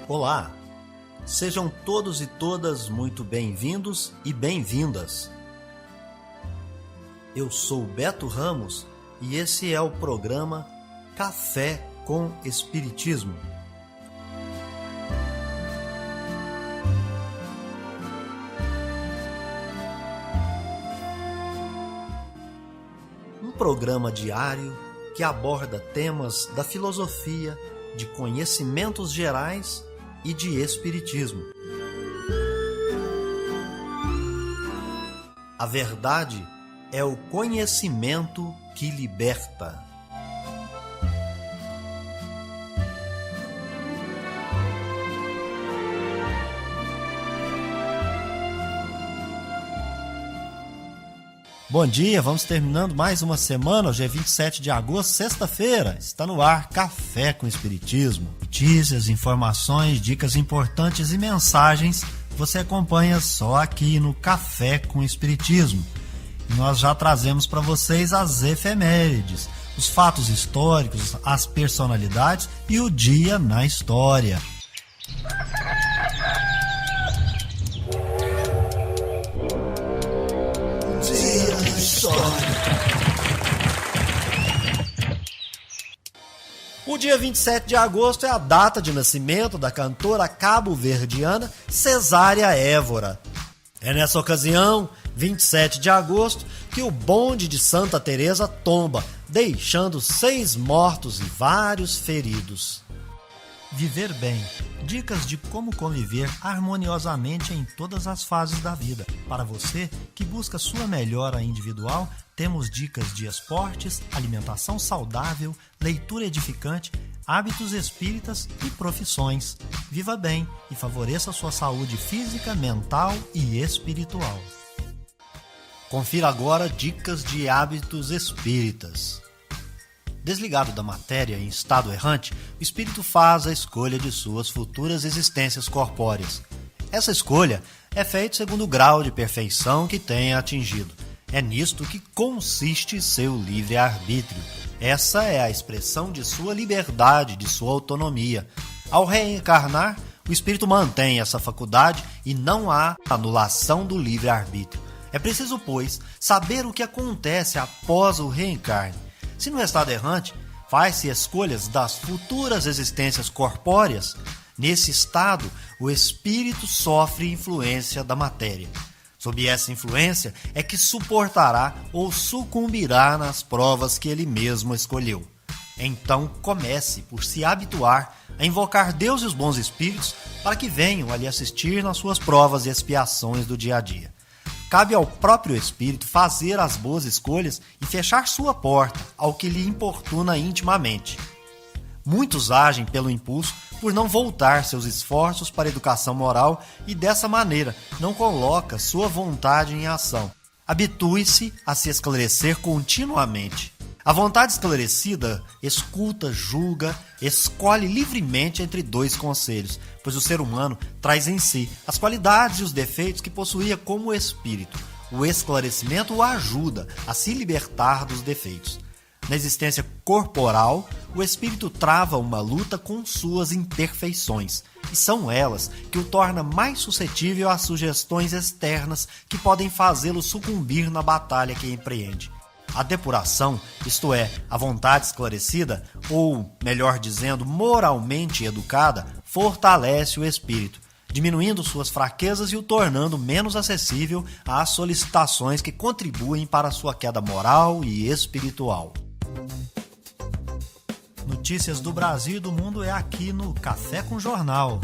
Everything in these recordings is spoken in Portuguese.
Olá, sejam todos e todas muito bem-vindos e bem-vindas. Eu sou Beto Ramos e esse é o programa Café com Espiritismo. Um programa diário que aborda temas da filosofia, de conhecimentos gerais e de espiritismo. A verdade é o conhecimento que liberta. Bom dia, vamos terminando mais uma semana, hoje é 27 de agosto, sexta-feira, está no ar Café com Espiritismo. Notícias, informações, dicas importantes e mensagens você acompanha só aqui no Café com Espiritismo. E nós já trazemos para vocês as efemérides, os fatos históricos, as personalidades e o dia na história. O dia 27 de agosto é a data de nascimento da cantora cabo-verdiana Cesária Évora. É nessa ocasião, 27 de agosto, que o bonde de Santa Teresa tomba, deixando 6 mortos e vários feridos. Viver bem. Dicas de como conviver harmoniosamente em todas as fases da vida. Para você que busca sua melhora individual, temos dicas de esportes, alimentação saudável, leitura edificante, hábitos espíritas e profissões. Viva bem e favoreça sua saúde física, mental e espiritual. Confira agora dicas de hábitos espíritas. Desligado da matéria em estado errante, o espírito faz a escolha de suas futuras existências corpóreas. Essa escolha é feita segundo o grau de perfeição que tenha atingido. É nisto que consiste seu livre-arbítrio. Essa é a expressão de sua liberdade, de sua autonomia. Ao reencarnar, o espírito mantém essa faculdade e não há anulação do livre-arbítrio. É preciso, pois, saber o que acontece após o reencarne. Se no estado errante faz-se escolhas das futuras existências corpóreas, nesse estado o espírito sofre influência da matéria. Sob essa influência é que suportará ou sucumbirá nas provas que ele mesmo escolheu. Então comece por se habituar a invocar Deus e os bons espíritos para que venham a lhe assistir nas suas provas e expiações do dia a dia. Cabe ao próprio espírito fazer as boas escolhas e fechar sua porta ao que lhe importuna intimamente. Muitos agem pelo impulso por não voltar seus esforços para a educação moral e dessa maneira não coloca sua vontade em ação. Habitue-se a se esclarecer continuamente. A vontade esclarecida escuta, julga, escolhe livremente entre 2 conselhos, pois o ser humano traz em si as qualidades e os defeitos que possuía como espírito. O esclarecimento o ajuda a se libertar dos defeitos. Na existência corporal, o espírito trava uma luta com suas imperfeições, e são elas que o torna mais suscetível às sugestões externas que podem fazê-lo sucumbir na batalha que empreende. A depuração, isto é, a vontade esclarecida, ou, melhor dizendo, moralmente educada, fortalece o espírito, diminuindo suas fraquezas e o tornando menos acessível às solicitações que contribuem para a sua queda moral e espiritual. Notícias do Brasil e do mundo é aqui no Café com Jornal.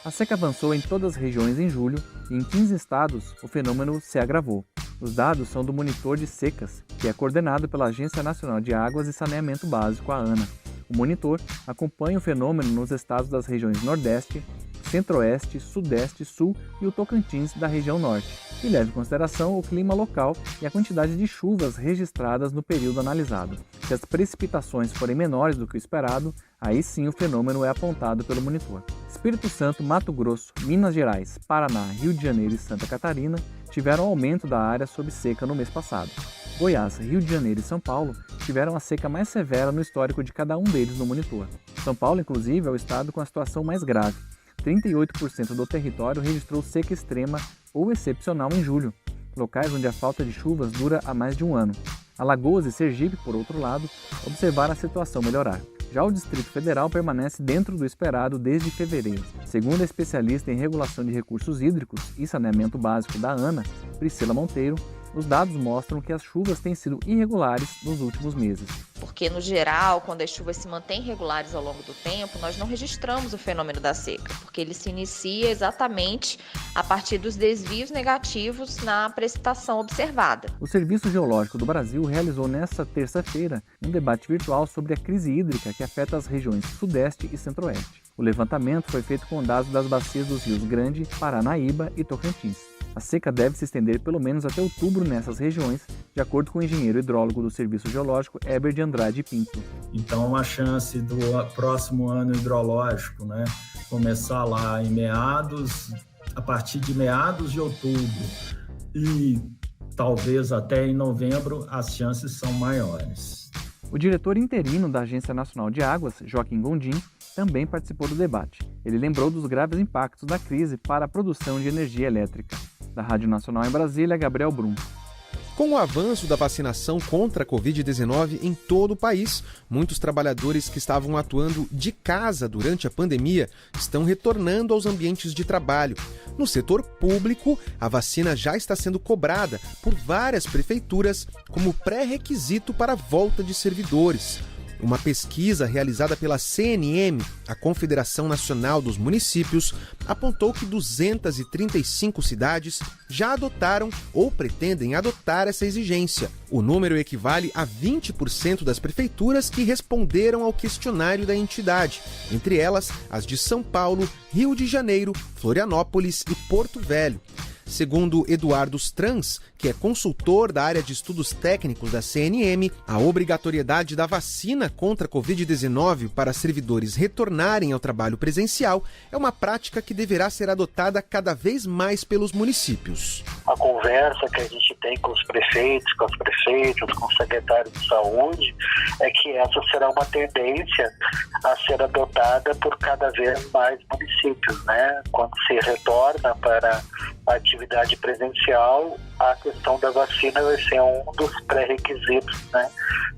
A seca avançou em todas as regiões em julho e em 15 estados o fenômeno se agravou. Os dados são do Monitor de Secas, que é coordenado pela Agência Nacional de Águas e Saneamento Básico, a ANA. O monitor acompanha o fenômeno nos estados das regiões Nordeste, Centro-Oeste, Sudeste, Sul e o Tocantins da região Norte, e leva em consideração o clima local e a quantidade de chuvas registradas no período analisado. Se as precipitações forem menores do que o esperado, aí sim o fenômeno é apontado pelo monitor. Espírito Santo, Mato Grosso, Minas Gerais, Paraná, Rio de Janeiro e Santa Catarina tiveram aumento da área sob seca no mês passado. Goiás, Rio de Janeiro e São Paulo tiveram a seca mais severa no histórico de cada um deles no monitor. São Paulo, inclusive, é o estado com a situação mais grave. 38% do território registrou seca extrema ou excepcional em julho, locais onde a falta de chuvas dura há mais de um ano. Alagoas e Sergipe, por outro lado, observaram a situação melhorar. Já o Distrito Federal permanece dentro do esperado desde fevereiro. Segundo a especialista em regulação de recursos hídricos e saneamento básico da ANA, Priscila Monteiro, os dados mostram que as chuvas têm sido irregulares nos últimos meses. Porque, no geral, quando as chuvas se mantêm regulares ao longo do tempo, nós não registramos o fenômeno da seca, porque ele se inicia exatamente a partir dos desvios negativos na precipitação observada. O Serviço Geológico do Brasil realizou nesta terça-feira um debate virtual sobre a crise hídrica que afeta as regiões Sudeste e Centro-Oeste. O levantamento foi feito com dados das bacias dos rios Grande, Paranaíba e Tocantins. A seca deve se estender pelo menos até outubro nessas regiões, de acordo com o engenheiro hidrólogo do Serviço Geológico, Heber de Andrade Pinto. Então, a chance do próximo ano hidrológico, começar lá a partir de meados de outubro e talvez até em novembro, as chances são maiores. O diretor interino da Agência Nacional de Águas, Joaquim Gondim, também participou do debate. Ele lembrou dos graves impactos da crise para a produção de energia elétrica. Da Rádio Nacional em Brasília, Gabriel Brum. Com o avanço da vacinação contra a Covid-19 em todo o país, muitos trabalhadores que estavam atuando de casa durante a pandemia estão retornando aos ambientes de trabalho. No setor público, a vacina já está sendo cobrada por várias prefeituras como pré-requisito para a volta de servidores. Uma pesquisa realizada pela CNM, a Confederação Nacional dos Municípios, apontou que 235 cidades já adotaram ou pretendem adotar essa exigência. O número equivale a 20% das prefeituras que responderam ao questionário da entidade, entre elas as de São Paulo, Rio de Janeiro, Florianópolis e Porto Velho. Segundo Eduardo Strans, que é consultor da área de estudos técnicos da CNM, a obrigatoriedade da vacina contra a Covid-19 para servidores retornarem ao trabalho presencial é uma prática que deverá ser adotada cada vez mais pelos municípios. A conversa que a gente tem com os prefeitos, com as prefeitas, com os secretários de saúde, é que essa será uma tendência a ser adotada por cada vez mais municípios, Quando se retorna para a atividade presencial, a questão da vacina vai ser um dos pré-requisitos,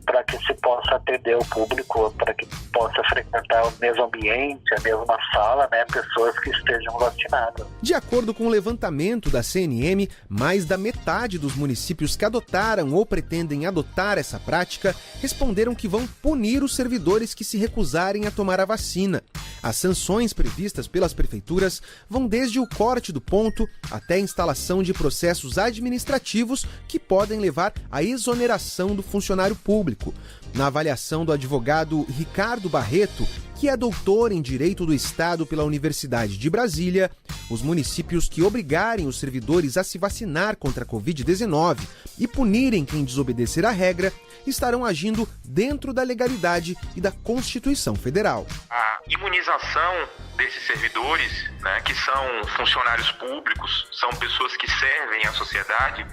para que se possa atender o público, para que possa frequentar o mesmo ambiente, a mesma sala, pessoas que estejam vacinadas. De acordo com o levantamento da CNM, mais da metade dos municípios que adotaram ou pretendem adotar essa prática responderam que vão punir os servidores que se recusarem a tomar a vacina. As sanções previstas pelas prefeituras vão desde o corte do ponto até a instalação de processos administrativos que podem levar à exoneração do funcionário público. Na avaliação do advogado Ricardo Barreto, que é doutor em Direito do Estado pela Universidade de Brasília, os municípios que obrigarem os servidores a se vacinar contra a Covid-19 e punirem quem desobedecer à regra estarão agindo dentro da legalidade e da Constituição Federal. A imunização desses servidores, que são funcionários públicos, são pessoas que servem à sociedade,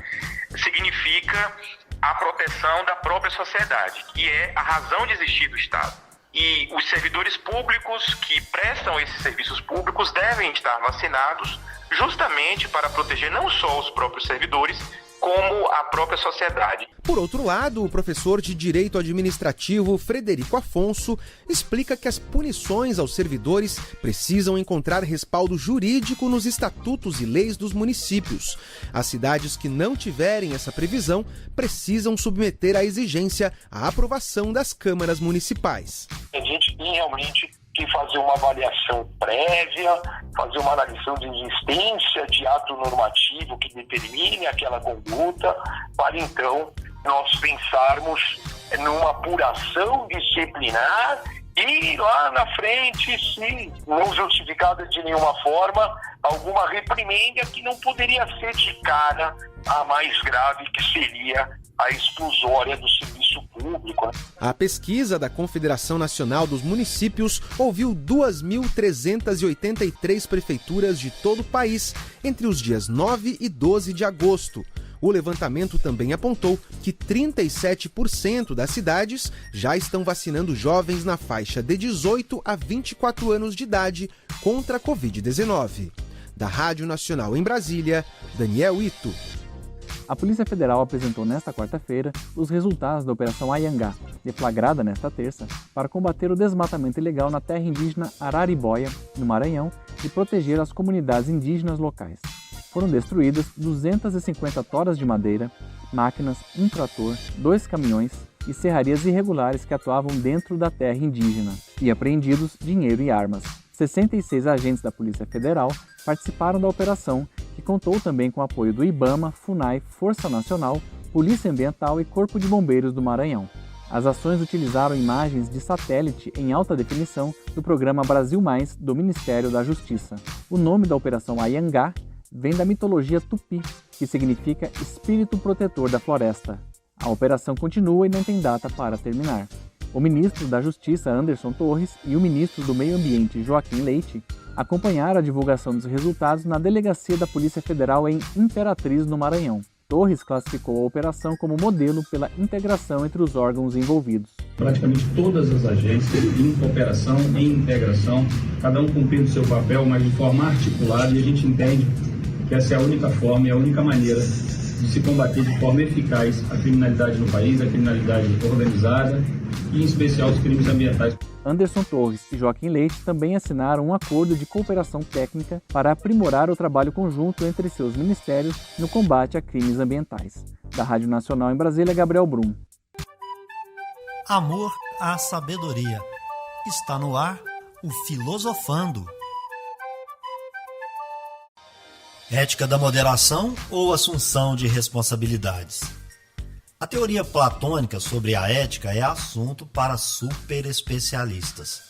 significa a proteção da própria sociedade, que é a razão de existir do Estado. E os servidores públicos que prestam esses serviços públicos devem estar vacinados justamente para proteger não só os próprios servidores, como a própria sociedade. Por outro lado, o professor de Direito Administrativo Frederico Afonso explica que as punições aos servidores precisam encontrar respaldo jurídico nos estatutos e leis dos municípios. As cidades que não tiverem essa previsão precisam submeter à exigência a aprovação das câmaras municipais. A gente tem realmente que fazer uma avaliação prévia, fazer uma análise de existência de ato normativo que determine aquela conduta, para então nós pensarmos numa apuração disciplinar E lá na frente, se não justificada de nenhuma forma, alguma reprimenda que não poderia ser de cara a mais grave, que seria a exclusória do serviço público. A pesquisa da Confederação Nacional dos Municípios ouviu 2.383 prefeituras de todo o país entre os dias 9 e 12 de agosto. O levantamento também apontou que 37% das cidades já estão vacinando jovens na faixa de 18 a 24 anos de idade contra a Covid-19. Da Rádio Nacional em Brasília, Daniel Ito. A Polícia Federal apresentou nesta quarta-feira os resultados da Operação Anhangá, deflagrada nesta terça, para combater o desmatamento ilegal na terra indígena Araribóia, no Maranhão, e proteger as comunidades indígenas locais. Foram destruídas 250 toras de madeira, máquinas, um trator, 2 caminhões e serrarias irregulares que atuavam dentro da terra indígena, e apreendidos dinheiro e armas. 66 agentes da Polícia Federal participaram da operação, que contou também com o apoio do IBAMA, FUNAI, Força Nacional, Polícia Ambiental e Corpo de Bombeiros do Maranhão. As ações utilizaram imagens de satélite em alta definição do programa Brasil Mais do Ministério da Justiça. O nome da Operação Anhangá vem da mitologia tupi, que significa espírito protetor da floresta. A operação continua e não tem data para terminar. O ministro da Justiça, Anderson Torres, e o ministro do Meio Ambiente, Joaquim Leite, acompanharam a divulgação dos resultados na delegacia da Polícia Federal em Imperatriz, no Maranhão. Torres classificou a operação como modelo pela integração entre os órgãos envolvidos. Praticamente todas as agências em cooperação, em integração, cada um cumprindo seu papel, mas de forma articulada, e a gente entende que essa é a única forma e a única maneira de se combater de forma eficaz a criminalidade no país, a criminalidade organizada e, em especial, os crimes ambientais. Anderson Torres e Joaquim Leite também assinaram um acordo de cooperação técnica para aprimorar o trabalho conjunto entre seus ministérios no combate a crimes ambientais. Da Rádio Nacional em Brasília, Gabriel Brum. Amor à sabedoria. Está no ar o Filosofando. Ética da moderação ou assunção de responsabilidades? A teoria platônica sobre a ética é assunto para superespecialistas,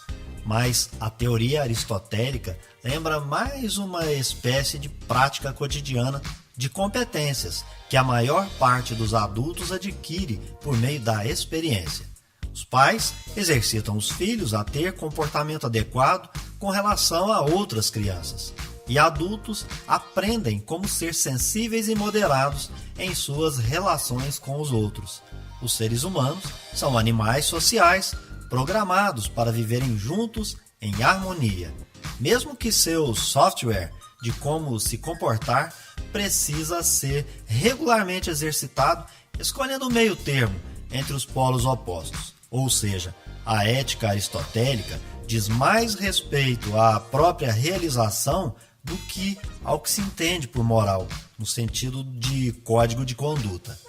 mas a teoria aristotélica lembra mais uma espécie de prática cotidiana de competências que a maior parte dos adultos adquire por meio da experiência. Os pais exercitam os filhos a ter comportamento adequado com relação a outras crianças. E adultos aprendem como ser sensíveis e moderados em suas relações com os outros. Os seres humanos são animais sociais programados para viverem juntos em harmonia, mesmo que seu software de como se comportar precisa ser regularmente exercitado, escolhendo o meio termo entre os polos opostos. Ou seja, a ética aristotélica diz mais respeito à própria realização do que ao que se entende por moral, no sentido de código de conduta.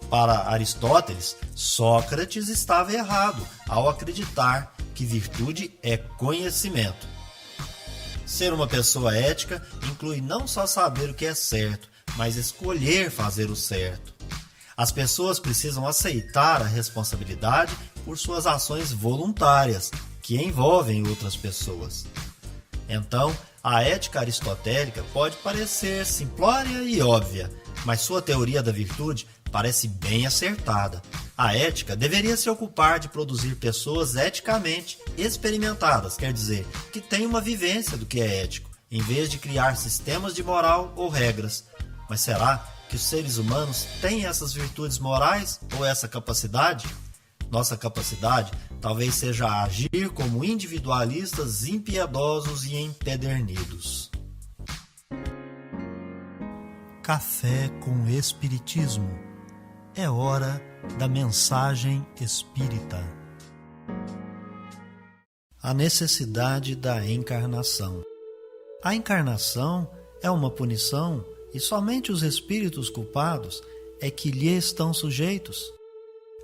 Para Aristóteles, Sócrates estava errado ao acreditar que virtude é conhecimento. Ser uma pessoa ética inclui não só saber o que é certo, mas escolher fazer o certo. As pessoas precisam aceitar a responsabilidade por suas ações voluntárias, que envolvem outras pessoas. Então, a ética aristotélica pode parecer simplória e óbvia, mas sua teoria da virtude parece bem acertada. A ética deveria se ocupar de produzir pessoas eticamente experimentadas, quer dizer, que têm uma vivência do que é ético, em vez de criar sistemas de moral ou regras. Mas será que os seres humanos têm essas virtudes morais ou essa capacidade? Nossa capacidade talvez seja agir como individualistas impiedosos e empedernidos. Café com Espiritismo. É hora da mensagem espírita. A necessidade da encarnação. A encarnação é uma punição e somente os espíritos culpados é que lhe estão sujeitos.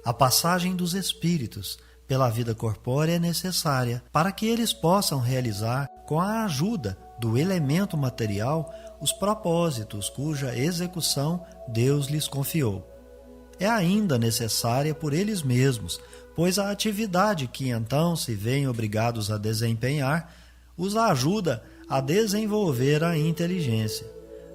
A passagem dos espíritos pela vida corpórea é necessária para que eles possam realizar, com a ajuda do elemento material, os propósitos cuja execução Deus lhes confiou. é ainda necessária por eles mesmos, pois a atividade que então se veem obrigados a desempenhar os ajuda a desenvolver a inteligência.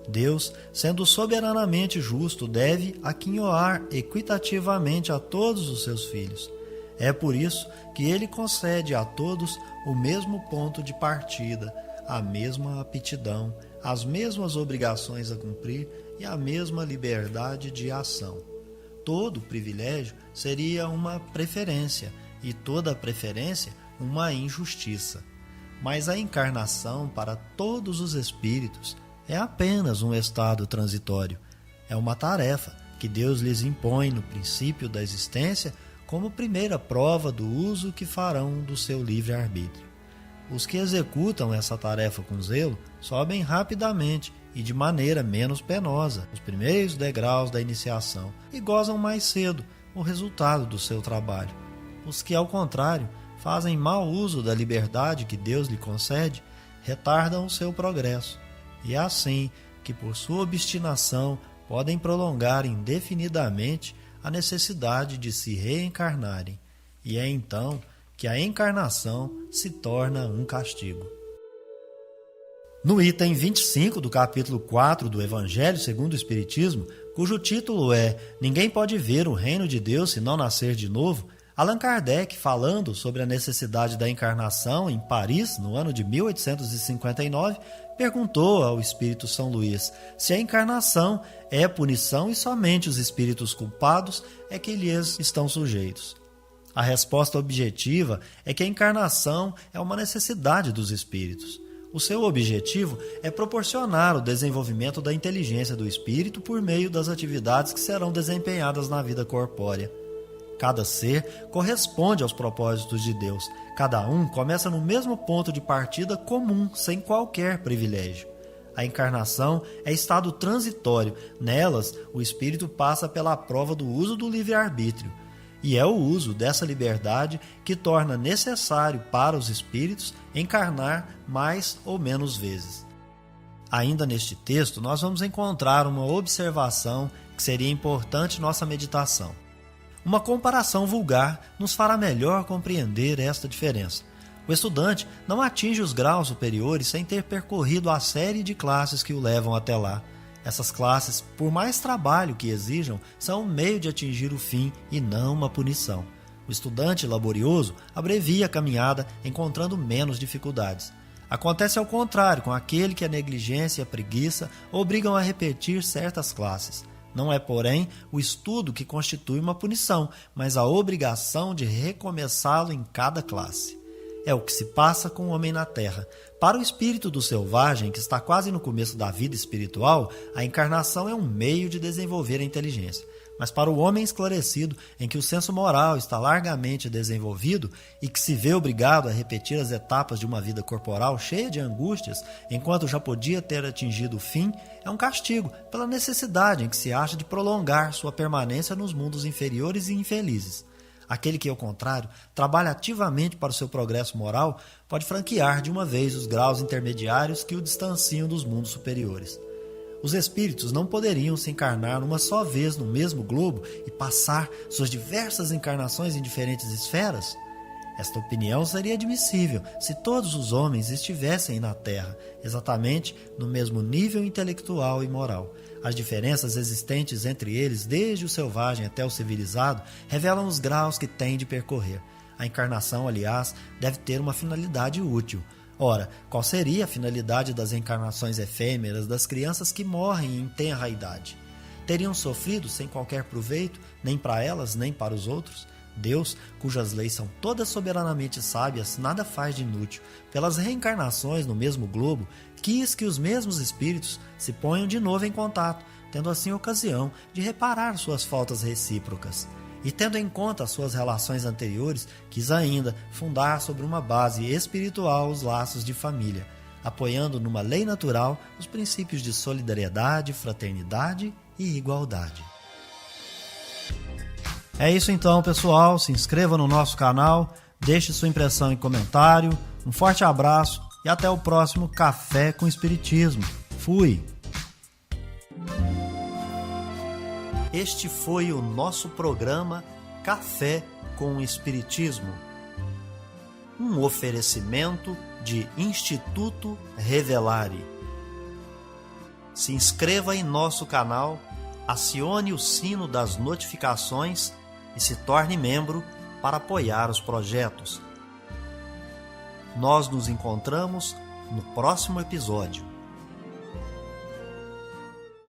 Deus, sendo soberanamente justo, deve aquinhoar equitativamente a todos os seus filhos. É por isso que ele concede a todos o mesmo ponto de partida, a mesma aptidão, as mesmas obrigações a cumprir e a mesma liberdade de ação. Todo privilégio seria uma preferência e toda preferência uma injustiça. Mas a encarnação para todos os espíritos é apenas um estado transitório. É uma tarefa que Deus lhes impõe no princípio da existência como primeira prova do uso que farão do seu livre-arbítrio. Os que executam essa tarefa com zelo sobem rapidamente e de maneira menos penosa os primeiros degraus da iniciação e gozam mais cedo o resultado do seu trabalho. Os que, ao contrário, fazem mau uso da liberdade que Deus lhe concede, retardam o seu progresso. E é assim que, por sua obstinação, podem prolongar indefinidamente a necessidade de se reencarnarem. E é então que a encarnação se torna um castigo. No item 25 do capítulo 4 do Evangelho segundo o Espiritismo, cujo título é Ninguém pode ver o reino de Deus se não nascer de novo, Allan Kardec, falando sobre a necessidade da encarnação em Paris, no ano de 1859, perguntou ao Espírito São Luís se a encarnação é punição e somente os espíritos culpados é que lhes estão sujeitos. A resposta objetiva é que a encarnação é uma necessidade dos espíritos. O seu objetivo é proporcionar o desenvolvimento da inteligência do espírito por meio das atividades que serão desempenhadas na vida corpórea. Cada ser corresponde aos propósitos de Deus. Cada um começa no mesmo ponto de partida comum, sem qualquer privilégio. A encarnação é estado transitório. Nelas, o espírito passa pela prova do uso do livre-arbítrio. E é o uso dessa liberdade que torna necessário para os espíritos encarnar mais ou menos vezes. Ainda neste texto, nós vamos encontrar uma observação que seria importante nossa meditação. Uma comparação vulgar nos fará melhor compreender esta diferença. O estudante não atinge os graus superiores sem ter percorrido a série de classes que o levam até lá. Essas classes, por mais trabalho que exijam, são um meio de atingir o fim e não uma punição. O estudante laborioso abrevia a caminhada, encontrando menos dificuldades. Acontece ao contrário com aquele que a negligência e a preguiça obrigam a repetir certas classes. Não é, porém, o estudo que constitui uma punição, mas a obrigação de recomeçá-lo em cada classe. É o que se passa com o homem na Terra. Para o espírito do selvagem, que está quase no começo da vida espiritual, a encarnação é um meio de desenvolver a inteligência. Mas para o homem esclarecido, em que o senso moral está largamente desenvolvido e que se vê obrigado a repetir as etapas de uma vida corporal cheia de angústias, enquanto já podia ter atingido o fim, é um castigo pela necessidade em que se acha de prolongar sua permanência nos mundos inferiores e infelizes. Aquele que, ao contrário, trabalha ativamente para o seu progresso moral, pode franquear de uma vez os graus intermediários que o distanciam dos mundos superiores. Os espíritos não poderiam se encarnar uma só vez no mesmo globo e passar suas diversas encarnações em diferentes esferas? Esta opinião seria admissível se todos os homens estivessem na Terra, exatamente no mesmo nível intelectual e moral. As diferenças existentes entre eles, desde o selvagem até o civilizado, revelam os graus que têm de percorrer. A encarnação, aliás, deve ter uma finalidade útil. Ora, qual seria a finalidade das encarnações efêmeras das crianças que morrem em tenra idade? Teriam sofrido sem qualquer proveito, nem para elas, nem para os outros? Deus, cujas leis são todas soberanamente sábias, nada faz de inútil. Pelas reencarnações no mesmo globo, quis que os mesmos espíritos se ponham de novo em contato, tendo assim ocasião de reparar suas faltas recíprocas. E tendo em conta as suas relações anteriores, quis ainda fundar sobre uma base espiritual os laços de família, apoiando numa lei natural os princípios de solidariedade, fraternidade e igualdade. É isso então, pessoal. Se inscreva no nosso canal, deixe sua impressão e comentário. Um forte abraço e até o próximo Café com Espiritismo. Fui! Este foi o nosso programa Café com o Espiritismo. Um oferecimento de Instituto Revelare. Se inscreva em nosso canal, acione o sino das notificações e se torne membro para apoiar os projetos. Nós nos encontramos no próximo episódio.